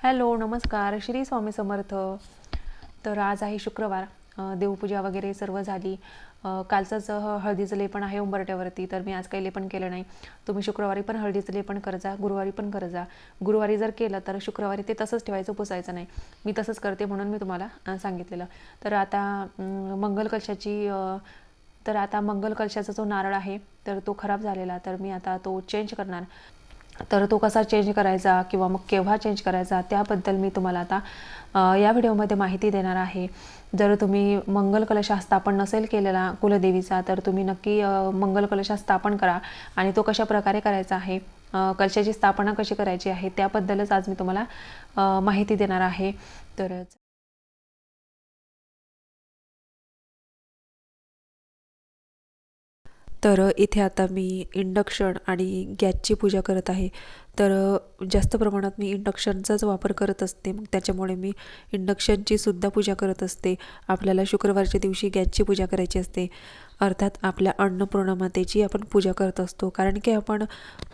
Hello, नमस्कार. श्री स्वामी समर्थ. तर आज आहे शुक्रवार. देवपूजा वगैरे सर्व झाली. कालचंच हळदीचं लेपन आहे उंबरठ्यावरती, तर मी आज काही लेपन केलं नाही. तुम्ही शुक्रवारी पण हळदीचं लेपन करत जा, गुरुवारी पण करत जा. गुरुवारी जर केलं तर शुक्रवारी ते तसंच ठेवायचं, पुसायचं नाही. मी तसंच करते म्हणून मी तुम्हाला सांगितलेलं. तर आता मंगल कलशाचा जो नारळ आहे तर तो खराब झालेला, तर मी आता तो चेंज करणार. तर तो कसा चेंज करायचा किंवा मग केव्हा चेंज करायचा त्याबद्दल मी तुम्हाला आता या व्हिडिओमध्ये माहिती देणार आहे. जर तुम्ही मंगल कलश स्थापन नसेल केलेला कुलदेवीचा, तर तुम्ही नक्की मंगल कलश स्थापन करा. आणि तो कशा प्रकारे करायचा आहे, कलशाची स्थापना कशी करायची आहे त्याबद्दलच आज मी तुम्हाला माहिती देणार आहे. तर इथे आता मी इंडक्शन आणि गॅसची पूजा करत आहे. तर जास्त प्रमाणात मी इंडक्शनचाच वापर करत असते, मग त्याच्यामुळे मी इंडक्शनची सुद्धा पूजा करत असते. आपल्याला शुक्रवारच्या दिवशी गॅसची पूजा करायची असते, अर्थात आपल्या अन्नपूर्णा मातेची आपण पूजा करत असतो. कारण की आपण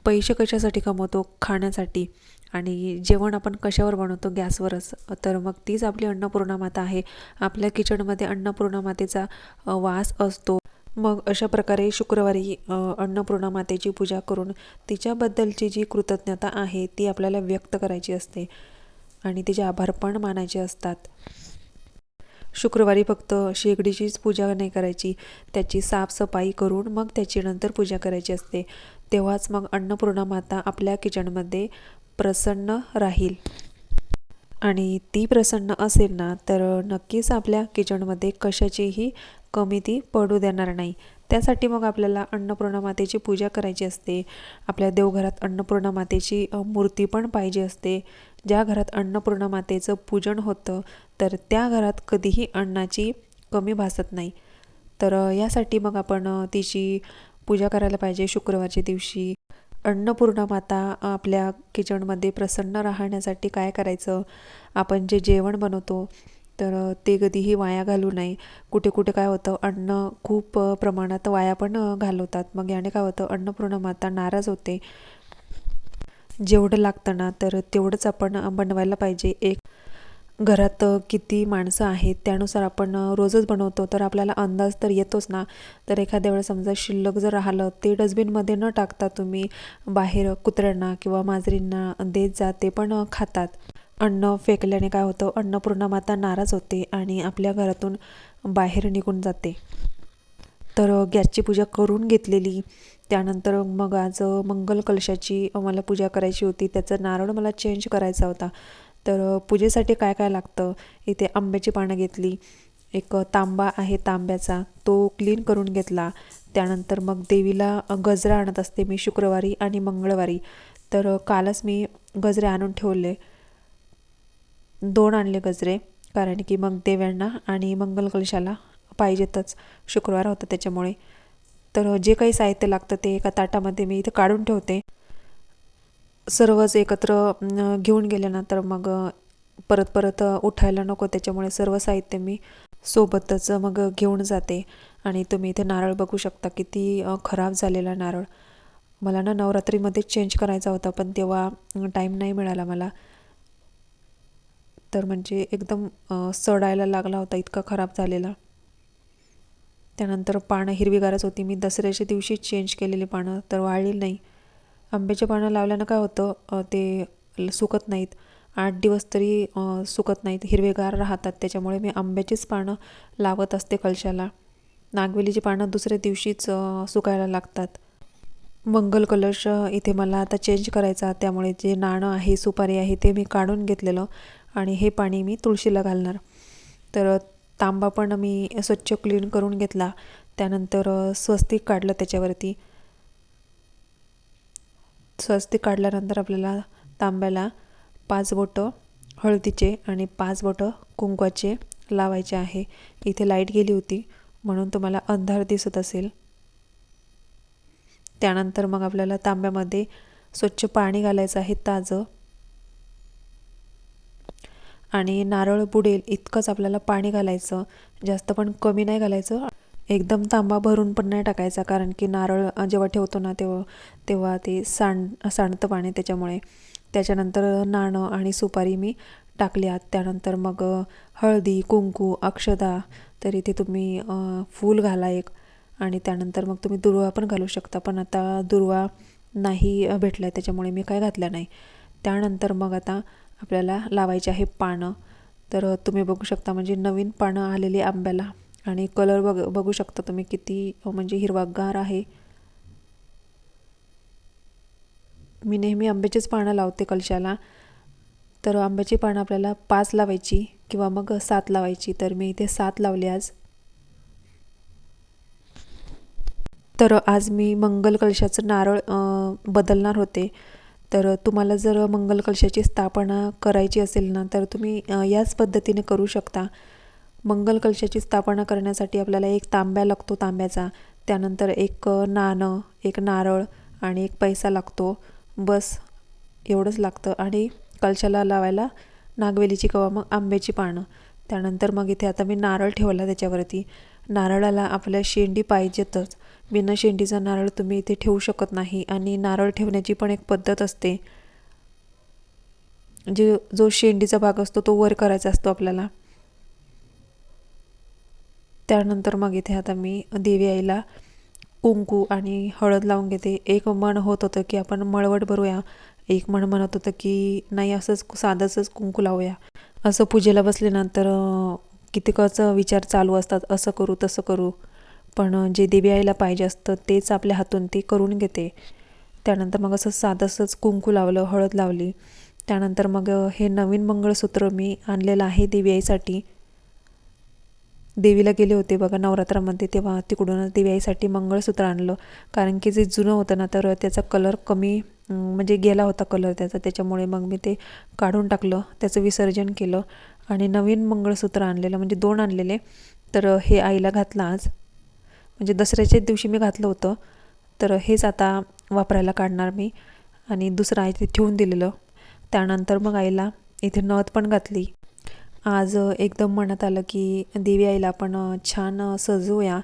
पैसे कशासाठी कमवतो? खाण्यासाठी. आणि जेवण आपण कशावर बनवतो? गॅसवरच. तर मग तीच आपली अन्नपूर्णा माता आहे. आपल्या किचनमध्ये अन्नपूर्णा मातेचा वास असतो. मग अशा प्रकारे शुक्रवारी अन्नपूर्णा मातेची पूजा करून तिच्याबद्दलची जी कृतज्ञता आहे ती आपल्याला व्यक्त करायची असते आणि तिचे आभार पण मानायचे असतात. शुक्रवारी फक्त शेगडीचीच पूजा नाही करायची, त्याची साफसफाई करून मग त्याची नंतर पूजा करायची असते. तेव्हाच मग अन्नपूर्णा माता आपल्या किचनमध्ये प्रसन्न राहील. आणि ती प्रसन्न असेल ना, तर नक्कीच आपल्या किचनमध्ये कशाचीही कमी ती पडू देणार नाही. त्यासाठी मग आपल्याला अन्नपूर्णा मातेची पूजा करायची असते. आपल्या देवघरात अन्नपूर्णा मातेची मूर्ती पण पाहिजे असते. ज्या घरात अन्नपूर्णा मातेचं पूजन होतं तर त्या घरात कधीही अन्नाची कमी भासत नाही. तर यासाठी मग आपण तिची पूजा करायला पाहिजे शुक्रवारच्या दिवशी. अन्नपूर्णा माता आपल्या किचनमध्ये प्रसन्न राहण्यासाठी काय करायचं? आपण जे जेवण बनवतो तर ते कधीही वाया घालू नये. कुठे कुठे काय होतं, अन्न खूप प्रमाणात वाया पण घालवतात. मग याने काय होतं, अन्नपूर्णा माता नाराज होते. जेवढं लागतं ना तर तेवढंच आपण बनवायला पाहिजे. एक घरात किती माणसं आहेत त्यानुसार आपण रोजच बनवतो, तर आपल्याला अंदाज तर येतोच ना. तर एखाद्या वेळेस समजा शिल्लक जर राहिलं, ते डस्टबिनमध्ये न टाकता तुम्ही बाहेर कुत्र्यांना किंवा मांजरींना देत जा, ते पण खातात. अन्न फेकल्याने काय होतं, अन्नपूर्णा माता नाराज होते आणि आपल्या घरातून बाहेर निघून जाते. तर गॅसची पूजा करून घेतलेली. त्यानंतर मग आज मंगल कलशाची मला पूजा करायची होती. त्याचा नारळ मला चेंज करायचा होता. तर पूजेसाठी काय काय लागतं, इथे आंब्याची पानं घेतली, एक तांबा आहे तांब्याचा, तो क्लीन करून घेतला. त्यानंतर मग देवीला गजरा आणत असते मी शुक्रवारी आणि मंगळवारी. तर कालच मी गजरे आणून ठेवले, 2 आणले गजरे. कारण की मग देव्यांना आणि मंगल कलशाला पाहिजेतच, शुक्रवार होतं त्याच्यामुळे. तर जे काही साहित्य लागतं ते एका ताटामध्ये मी इथे काढून ठेवते. सर्वच एकत्र घेऊन गेल्यानंतर मग परत परत उठायला नको, त्याच्यामुळे सर्व साहित्य मी सोबतच मग घेऊन जाते. आणि तुम्ही इथे नारळ बघू शकता, किती खराब झालेला नारळ. मला ना नवरात्रीमध्ये चेंज करायचा होता, पण तेव्हा टाईम नाही मिळाला मला. तर म्हणजे एकदम सडायला लागला होता, इतका खराब झालेला. त्यानंतर पानं हिरवीगारच होती. मी दसऱ्याच्या दिवशी चेंज केलेली पानं, तर वाळली नाही. आंब्याची पानं लावल्यानं काय होतं, ते सुकत नाहीत, 8 दिवस तरी सुकत नाहीत, हिरवेगार राहतात. त्याच्यामुळे मी आंब्याचीच पानं लावत असते कलशाला. नागवेलीची पानं दुसऱ्या दिवशीच सुकायला लागतात. मंगल कलश इथे मला आता चेंज करायचा, त्यामुळे जे नाणं आहे, सुपारी आहे, ते मी काढून घेतलेलं आणि हे पाणी मी तुळशीला घालणार. तर तांबा पण मी स्वच्छ क्लीन करून घेतला. त्यानंतर स्वस्तिक काढलं त्याच्यावरती. स्वस्तिक काढल्यानंतर आपल्याला तांब्याला 5 बोटं हळदीचे आणि 5 बोटं कुंकवाचे लावायचे आहे. इथे लाईट गेली होती म्हणून तुम्हाला अंधार दिसत असेल. त्यानंतर मग आपल्याला तांब्यामध्ये स्वच्छ पाणी घालायचं आहे ताजं. आणि नारळ बुडेल इतकंच आपल्याला पाणी घालायचं, जास्त पण कमी नाही घालायचं. एकदम तांबा भरून पण नाही टाकायचा, कारण की नारळ जेव्हा ठेवतो ना तेव्हा ते सांडतं पाणी, त्याच्यामुळे. त्याच्यानंतर नाणं आणि सुपारी मी टाकल्यात. त्यानंतर मग हळदी, कुंकू, अक्षदा, तर इथे तुम्ही फूल घाला एक, आणि त्यानंतर मग तुम्ही दुर्वा पण घालू शकता, पण आता दुर्वा नाही भेटला आहे त्याच्यामुळे मी काय घातलं नाही. त्यानंतर मग आता आपल्याला लावायचे आहे पानं. तर तुम्ही बघू शकता म्हणजे नवीन पानं आलेली आंब्याला, आणि कलर बघू शकता तुम्ही किती म्हणजे हिरवागार आहे. मी नेहमी आंब्याचीच पानं लावते कलशाला. तर आंब्याची पानं आपल्याला 5 लावायची किंवा मग 7 लावायची, तर मी इथे 7 लावली आज. तर आज मी मंगल कलशाचं नारळ बदलणार होते. तर तुम्हाला जर मंगल कलशाची स्थापना करायची असेल ना, तर तुम्ही याच पद्धतीने करू शकता. मंगल कलशाची स्थापना करण्यासाठी आपल्याला एक तांब्या लागतो तांब्याचा, त्यानंतर एक नाणं, एक नारळ आणि एक पैसा लागतो. बस एवढंच लागतं. आणि कलशाला लावायला नागवेलीची किंवा मग आंब्याची पानं. त्यानंतर मग इथे आता मी नारळ ठेवला त्याच्यावरती. नारळाला आपल्या शेंडी पाहिजेतच. बिना शेंडीचा नारळ तुम्ही इथे ठेवू शकत नाही. आणि नारळ ठेवण्याची पण एक पद्धत असते. जो शेंडीचा भाग असतो तो वर करायचा असतो आपल्याला. त्यानंतर मग इथे आता मी देवी आईला कुंकू आणि हळद लावून घेते. एक मन होत होतं की आपण मळवट भरूया, एक मन म्हणत होतं की नाही असंच साधंच कुंकू लावूया. असं पूजेला बसल्यानंतर कितीकच विचार चालू असतात, असं करू तसं करू, पण जे देवी आईला पाहिजे असतं तेच आपल्या हातून ती करून घेते. त्यानंतर मग असं साधंसंच कुंकू लावलं, हळद लावली. त्यानंतर मग हे नवीन मंगळसूत्र मी आणलेलं आहे देवी आईसाठी. देवीला गेले होते बघा नवरात्रामध्ये, तेव्हा तिकडूनच देवी आईसाठी मंगळसूत्र आणलं. कारण की जे जुनं होतं ना, तर त्याचा कलर कमी म्हणजे गेला होता कलर त्याचा, त्याच्यामुळे मग मी ते काढून टाकलं, त्याचं विसर्जन केलं आणि नवीन मंगळसूत्र आणलेलं, म्हणजे 2 आणलेले. तर हे आईला घातलं आज, म्हणजे दसऱ्याच्या दिवशी मी घातलं होतं. तर हेच आता वापरायला काढणार मी, आणि दुसरं आहे ते ठेवून दिलेलं. त्यानंतर मग आईला इथे नथ पण घातली. आज एकदम मनात आलं की देवी आईला आपण छान सजवूया.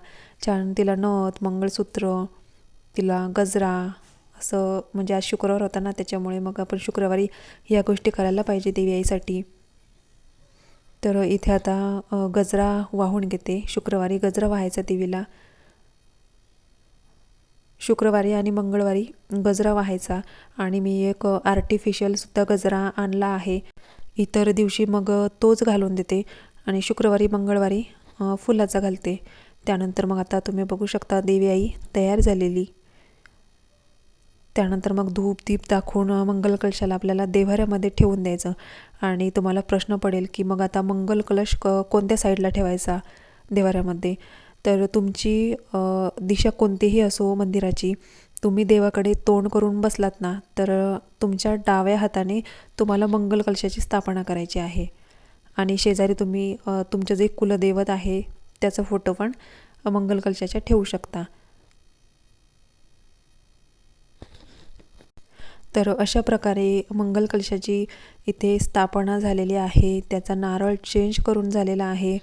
छान तिला नथ, मंगळसूत्र, तिला गजरा, असं म्हणजे आज शुक्रवार होता ना, त्याच्यामुळे मग आपण शुक्रवारी या गोष्टी करायला पाहिजे देवी आईसाठी. तर इथे आता गजरा वाहून घेते. शुक्रवारी गजरा वाहायचा देवीला. शुक्रवारी आणि मंगळवारी गजरा वाहायचा. आणि मी एक आर्टिफिशियलसुद्धा गजरा आणला आहे. इतर दिवशी मग तोच घालून देते आणि शुक्रवारी मंगळवारी फुलाचा घालते. त्यानंतर मग आता तुम्ही बघू शकता देवी आई तयार झालेली. त्यानंतर मग धूप दीप दाखवून मंगल कलशाला आपल्याला देव्हाऱ्यामध्ये ठेवून द्यायचं. आणि तुम्हाला प्रश्न पडेल की मग आता मंगल कलश कोणत्या साईडला ठेवायचा देव्हाऱ्यामध्ये. तर तुमची दिशा कोणतीही असो मंदिराची, तुम्ही देवाकडे तोंड करून बसलात ना, तर तुमच्या डाव्या हाताने तुम्हाला मंगल कलशाची स्थापना करायची आहे. आणि शेजारी तुम्ही तुमचं जे कुलदैवत आहे त्याचा फोटो पण मंगल कलशाच्या ठेवू शकता. तर अशा प्रकारे मंगल कलशाची इथे स्थापना झालेली आहे. त्याचा नारळ चेंज करून झालेला आहे.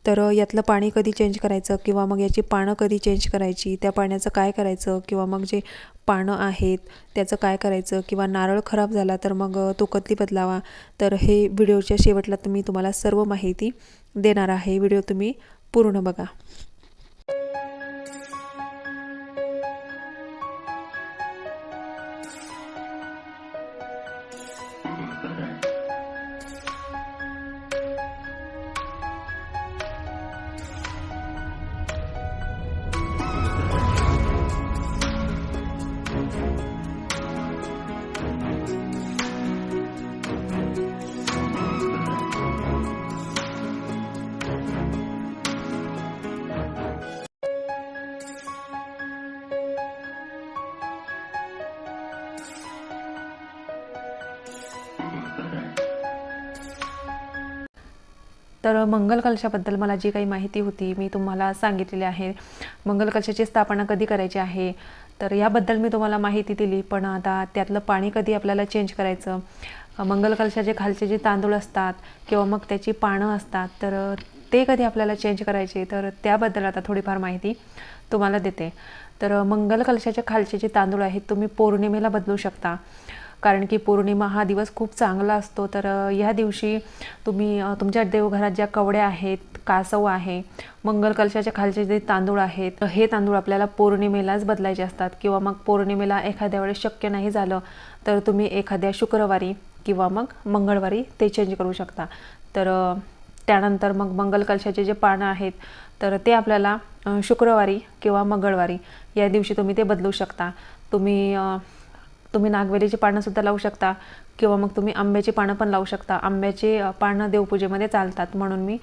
तर यातलं पाणी कधी चेंज करायचं किंवा मग याची पानं कधी चेंज करायची, त्या पाण्याचं काय करायचं, किंवा मग जे पानं आहेत त्याचं काय करायचं, किंवा नारळ खराब झाला तर मग तो कधी बदलावा. तर हे व्हिडिओच्या शेवटला मी तुम्हाला सर्व माहिती देणार आहे. व्हिडिओ तुम्ही पूर्ण बघा. तर मंगल कलशाबद्दल मला जी काही माहिती होती मी तुम्हाला सांगितलेली आहे. मंगल कलशाची स्थापना कधी करायची आहे तर याबद्दल मी तुम्हाला माहिती दिली. पण आता त्यातलं पाणी कधी आपल्याला चेंज करायचं, मंगल कलशाचे खालचे जे तांदूळ असतात किंवा मग त्याची पानं असतात तर ते कधी आपल्याला चेंज करायचे, तर त्याबद्दल आता थोडीफार माहिती तुम्हाला देते. तर मंगल कलशाच्या खालचे जे तांदूळ आहेत तुम्ही पौर्णिमेला बदलू शकता. कारण की पौर्णिमा हा दिवस खूप चांगला असतो। तर ह्या दिवशी तुम्ही तुमच्या देवघरात ज्या कवड्या आहेत, कासव आहे, मंगल कलशाच्या खालचे जे तांदूळ आहेत, हे तांदूळ आपल्याला पौर्णिमेलाच बदलायचे असतात किंवा मग पौर्णिमेला एखाद्या वेळेस शक्य नाही झालं तर तुम्ही एखाद्या शुक्रवारी किंवा मग मंगळवारी ते चेंज करू शकता। तर त्यानंतर मग मंगल कलशाचे जे पानं आहेत तर ते आपल्याला शुक्रवारी किंवा मंगळवारी या दिवशी तुम्ही ते बदलू शकता। तुम्ही नागवेलीची पानं सुद्धा लावू शकता किंवा मग तुम्ही आंब्याची पानं पण लावू शकता। आंब्याची पानं देवपूजेमध्ये चालतात म्हणून मी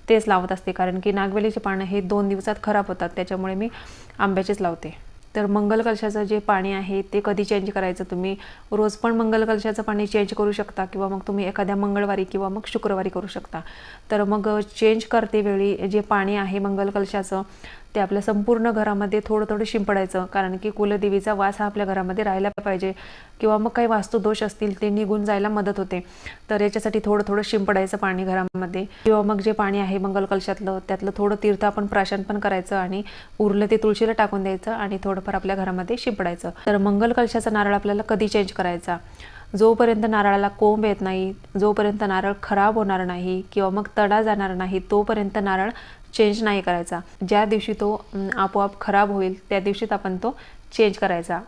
तेच लावत असते, कारण की नागवेलीची पानं हे 2 दिवसात खराब होतात, त्याच्यामुळे मी आंब्याचीच लावते। तर मंगल कलशाचं जे पाणी आहे ते कधी चेंज करायचं, तुम्ही रोज पण मंगल कलशाचं पाणी चेंज करू शकता किंवा मग तुम्ही एखाद्या मंगळवारी किंवा मग शुक्रवारी करू शकता। तर मग चेंज करते वेळी जे पाणी आहे मंगल कलशाचं ते आपल्या संपूर्ण घरामध्ये थोडं थोडं शिंपडायचं, कारण की कुलदेवीचा वास हा आपल्या घरामध्ये राहायला पाहिजे किंवा मग काही वास्तुदोष असतील ते निघून जायला मदत होते। तर याच्यासाठी थोडं थोडं शिंपडायचं पाणी घरामध्ये किंवा मग जे पाणी आहे मंगल कलशातलं त्यातलं थोडं तीर्थ आपण प्राशन पण करायचं आणि उरलं ते तुळशीला टाकून द्यायचं आणि थोडंफार आपल्या घरामध्ये शिंपडायचं। तर मंगल कलशाचा नारळ आपल्याला कधी चेंज करायचा, जोपर्यंत नारळाला कोंब येत नाही, जोपर्यंत नारळ खराब होणार नाही किंवा मग तडा जाणार नाही तोपर्यंत नारळ चेंज नाही करायचा। ज्या दिवशी तो आपोआप खराब होईल त्या दिवशीच आपण तो चेंज करायचा।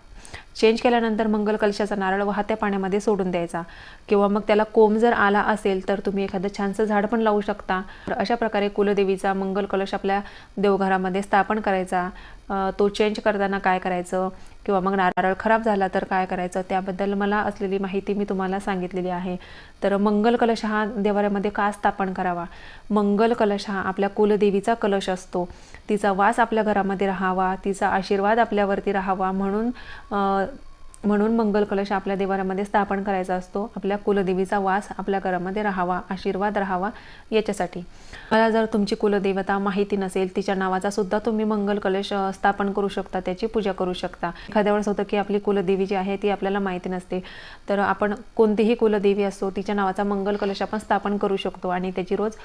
चेंज केल्यानंतर मंगल कलशाचा नारळ वाहत्या पाण्यामध्ये सोडून द्यायचा किंवा मग त्याला कोंब जर आला असेल तर तुम्ही एखादं छानसं झाड पण लावू शकता। तर अशा प्रकारे कुलदेवीचा मंगल कलश आपल्या देवघरामध्ये स्थापन करायचा। तो चेंज करताना काय करायचं किंवा मग नारळ खराब झाला तर काय करायचं त्याबद्दल मला असलेली माहिती मी तुम्हाला सांगितलेली आहे। तर मंगल कलश हा देवाऱ्यामध्ये का स्थापन करावा, मंगल कलश हा आपल्या कुलदेवीचा कलश असतो, तिचा वास आपल्या घरामध्ये राहावा, तिचा आशीर्वाद आपल्यावरती राहावा म्हणून मंगल कलश आपल्या देवाऱ्यामध्ये स्थापन करायचा असतो। आपल्या कुलदेवीचा वास आपल्या घरामध्ये राहावा, आशीर्वाद राहावा याच्यासाठी। मला जर तुमची कुलदेवता माहिती नसेल तिच्या नावाचा सुद्धा तुम्ही मंगल कलश स्थापन करू शकता, त्याची पूजा करू शकता। एखाद्या वेळेस होतं की आपली कुलदेवी जी आहे ती आपल्याला माहिती नसते, तर आपण कोणतीही कुलदेवी असो तिच्या नावाचा मंगल कलश आपण स्थापन करू शकतो आणि त्याची रोज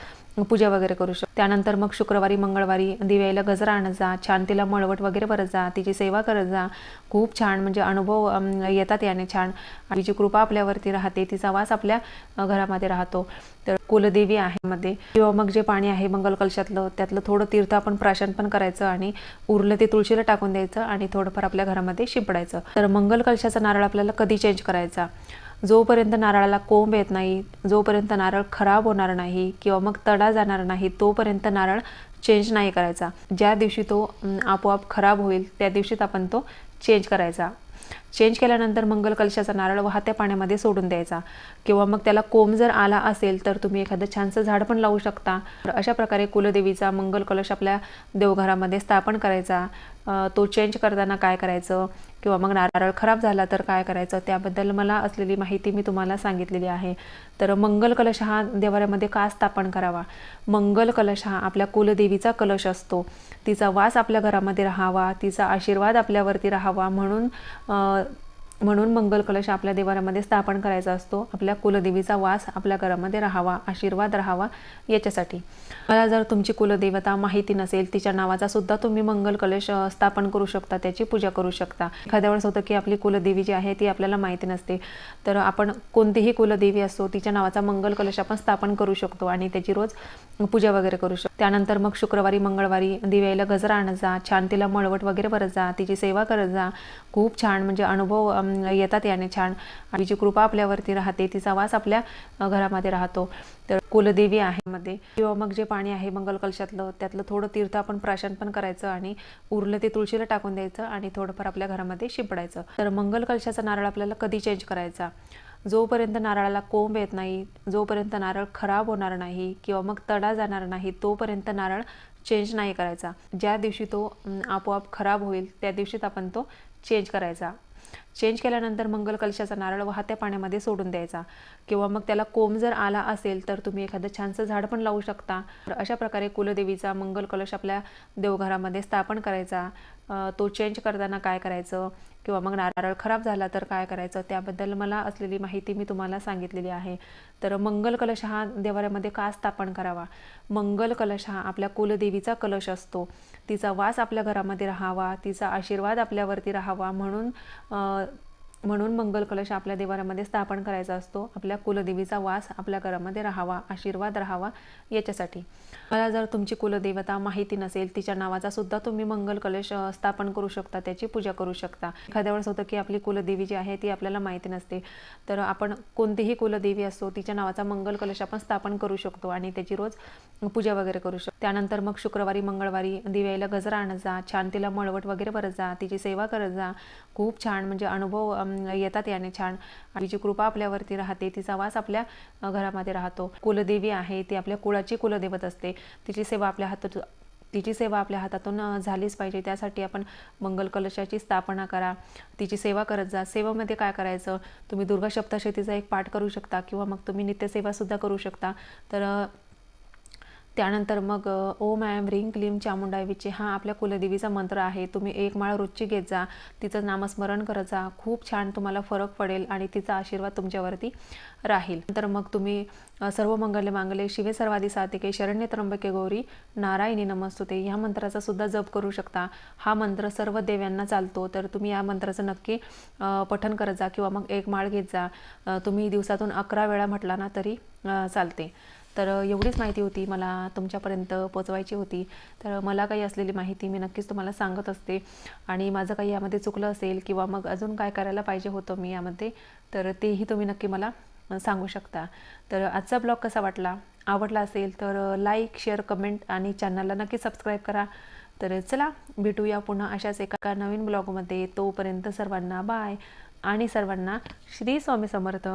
पूजा वगैरे करू शकतो। त्यानंतर मग शुक्रवारी मंगळवारी दिव्याला गजरा आणत जा, छान तिला मळवट वगैरे भरत जा, तिची सेवा करत जा। खूप छान म्हणजे अनुभव येतात याने छान, तिची कृपा आपल्यावरती राहते, तिचा वास आपल्या घरामध्ये राहतो। तर कुलदेवी आहे मध्ये किंवा मग जे पाणी आहे मंगल कलशातलं त्यातलं थोडं तीर्थ आपण प्राशन पण करायचं आणि उरलं ते तुळशीला टाकून द्यायचं आणि थोडंफार आपल्या घरामध्ये शिंपडायचं। तर मंगल कलशाचा नारळ आपल्याला कधी चेंज करायचा, जोपर्यंत नारळाला कोंब येत नाही, जोपर्यंत नारळ खराब होणार नाही किंवा मग तडा जाणार नाही तोपर्यंत नारळ चेंज नाही करायचा। ज्या दिवशी तो आपोआप खराब होईल त्या दिवशीच आपण तो चेंज करायचा। चेंज केल्यानंतर मंगल कलशाचा नारळ वाहत्या पाण्यामध्ये सोडून द्यायचा किंवा मग त्याला कोंब जर आला असेल तर तुम्ही एखादं छानसं झाड पण लावू शकता। तर अशा प्रकारे कुलदेवीचा मंगल कलश आपल्या देवघरामध्ये स्थापन करायचा। तो चेंज करताना काय करायचं किंवा मग नारळ खराब झाला तर काय करायचं त्याबद्दल मला असलेली माहिती मी तुम्हाला सांगितलेली आहे। तर मंगल कलश हा देवाऱ्यामध्ये का स्थापन करावा, मंगल कलश हा आपल्या कुलदेवीचा कलश असतो, तिचा वास आपल्या घरामध्ये राहावा, तिचा आशीर्वाद आपल्यावरती राहावा म्हणून मंगल कलश आपल्या देवाऱ्यामध्ये स्थापन करायचा असतो। आपल्या कुलदेवीचा वास आपल्या घरामध्ये राहावा, आशीर्वाद राहावा याच्यासाठी। मला जर तुमची कुलदेवता माहिती नसेल तिच्या नावाचा सुद्धा तुम्ही मंगल कलश स्थापन करू शकता, त्याची पूजा करू शकता। एखाद्या वेळेस होतं की आपली कुलदेवी जी आहे ती आपल्याला माहिती नसते, तर आपण कोणतीही कुलदेवी असो तिच्या नावाचा मंगल कलश आपण स्थापन करू शकतो आणि त्याची रोज पूजा वगैरे करू शकतो। त्यानंतर मग शुक्रवारी मंगळवारी दिव्याला गजरा आणत जा, छान तिला मळवट वगैरे भरत जा, तिची सेवा करत जा। खूप छान म्हणजे अनुभव येतात याने छान, तिची कृपा आपल्यावरती राहते, तिचा वास आपल्या घरामध्ये राहतो। तर कुलदेवी आहे मध्ये किंवा मग जे पाणी आहे मंगल कलशातलं त्यातलं थोडं तीर्थ आपण प्राशन पण करायचं आणि उरलं ते तुळशीला टाकून द्यायचं आणि थोडंफार आपल्या घरामध्ये शिंपडायचं। तर मंगल कलशाचा नारळ आपल्याला कधी चेंज करायचा, जोपर्यंत नारळाला कोंब येत नाही, जोपर्यंत नारळ खराब होणार नाही किंवा मग तडा जाणार नाही तोपर्यंत नारळ चेंज नाही करायचा। ज्या दिवशी तो आपोआप खराब होईल त्या दिवशीच आपण तो चेंज करायचा। चेंज केल्यानंतर मंगल कलशाचा नारळ वाहत्या पाण्यामध्ये सोडून द्यायचा किंवा मग त्याला कोंब जर आला असेल तर तुम्ही एखादं छानसं झाड पण लावू शकता। तर अशा प्रकारे कुलदेवीचा मंगल कलश आपल्या देवघरामध्ये स्थापन करायचा। तो चेंज करताना काय करायचं किंवा मग नारळ खराब झाला तर काय करायचं त्याबद्दल मला असलेली माहिती मी तुम्हाला सांगितलेली आहे। तर मंगल कलश हा देवाऱ्यामध्ये का स्थापन करावा, मंगल कलश हा आपल्या कुलदेवीचा कलश असतो, तिचा वास आपल्या घरामध्ये राहावा, तिचा आशीर्वाद आपल्यावरती राहावा म्हणून मंगल कलश आपल्या देवाऱ्यामध्ये स्थापन करायचा असतो. आपल्या कुलदेवीचा वास आपल्या घरामध्ये राहावा, आशीर्वाद राहावा याच्यासाठी. मला जर तुमची कुलदेवता माहिती नसेल, तिच्या नावाचा सुद्धा तुम्ही मंगल कलश स्थापन करू शकता, त्याची पूजा करू शकता. एखाद्या वेळेस होतं की आपली कुलदेवी जी आहे ती आपल्याला माहिती नसते, तर आपण कोणतीही कुलदेवी असो तिच्या नावाचा मंगल कलश आपण स्थापन करू शकतो आणि त्याची रोज पूजा वगैरे करू शकतो. त्यानंतर मग शुक्रवारी मंगळवारी दिव्याला गजरा आणत जा, छान तिला मळवट वगैरे भरत जा, तिची सेवा करत जा. खूप छान म्हणजे अनुभव येतात याने छान. आणि जी कृपा आपल्यावरती राहते, तिचा वास आपल्या घरामध्ये राहतो. कुलदेवी आहे ती आपल्या कुळाची कुलदैवत असते, तिची सेवा आपल्या हातातून झालीच पाहिजे. त्यासाठी आपण मंगल कलशाची स्थापना करा, तिची सेवा करत जा. सेवेमध्ये काय करायचं, तुम्ही दुर्गा सप्तशतीचा एक पाठ करू शकता किंवा मग तुम्ही नित्यसेवासुद्धा करू शकता. तर त्यानंतर मग ओम ऐं ह्रीं क्लीं चामुंडाय विचे हा आपल्या कुलदेवीचा मंत्र आहे. तुम्ही एक माळ रोजची घेत जा, तिचं नामस्मरण करत जा. खूप छान तुम्हाला फरक पडेल आणि तिचा आशीर्वाद तुमच्यावरती राहील. नंतर मग तुम्ही सर्व मंगल्य मांगल्ये शिवे सर्वादि साधिके शरण्ये त्र्यंबके गौरी नारायणी नमस्तुते ह्या मंत्राचा सुद्धा जप करू शकता. हा मंत्र सर्व देव्यांना चालतो, तर तुम्ही या मंत्राचं नक्की पठण करत जा किंवा मग एक माळ घेत जा. तुम्ही दिवसातून 11 वेळा म्हटला ना तरी चालते. तर एवढीच माहिती होती मला तुमच्यापर्यंत पोचवायची होती. तर मला काही असलेली माहिती मी नक्कीच तुम्हाला सांगत असते आणि माझं काही यामध्ये चुकलं असेल किंवा मग अजून काय करायला पाहिजे होतं मी यामध्ये, तर तेही तुम्ही नक्की मला सांगू शकता. तर आजचा ब्लॉग कसा वाटला, आवडला असेल तर लाईक, शेअर, कमेंट आणि चॅनलला नक्की सबस्क्राईब करा. तर चला भेटूया पुन्हा अशाच एका नवीन ब्लॉगमध्ये. तोपर्यंत सर्वांना बाय आणि सर्वांना श्री स्वामी समर्थ.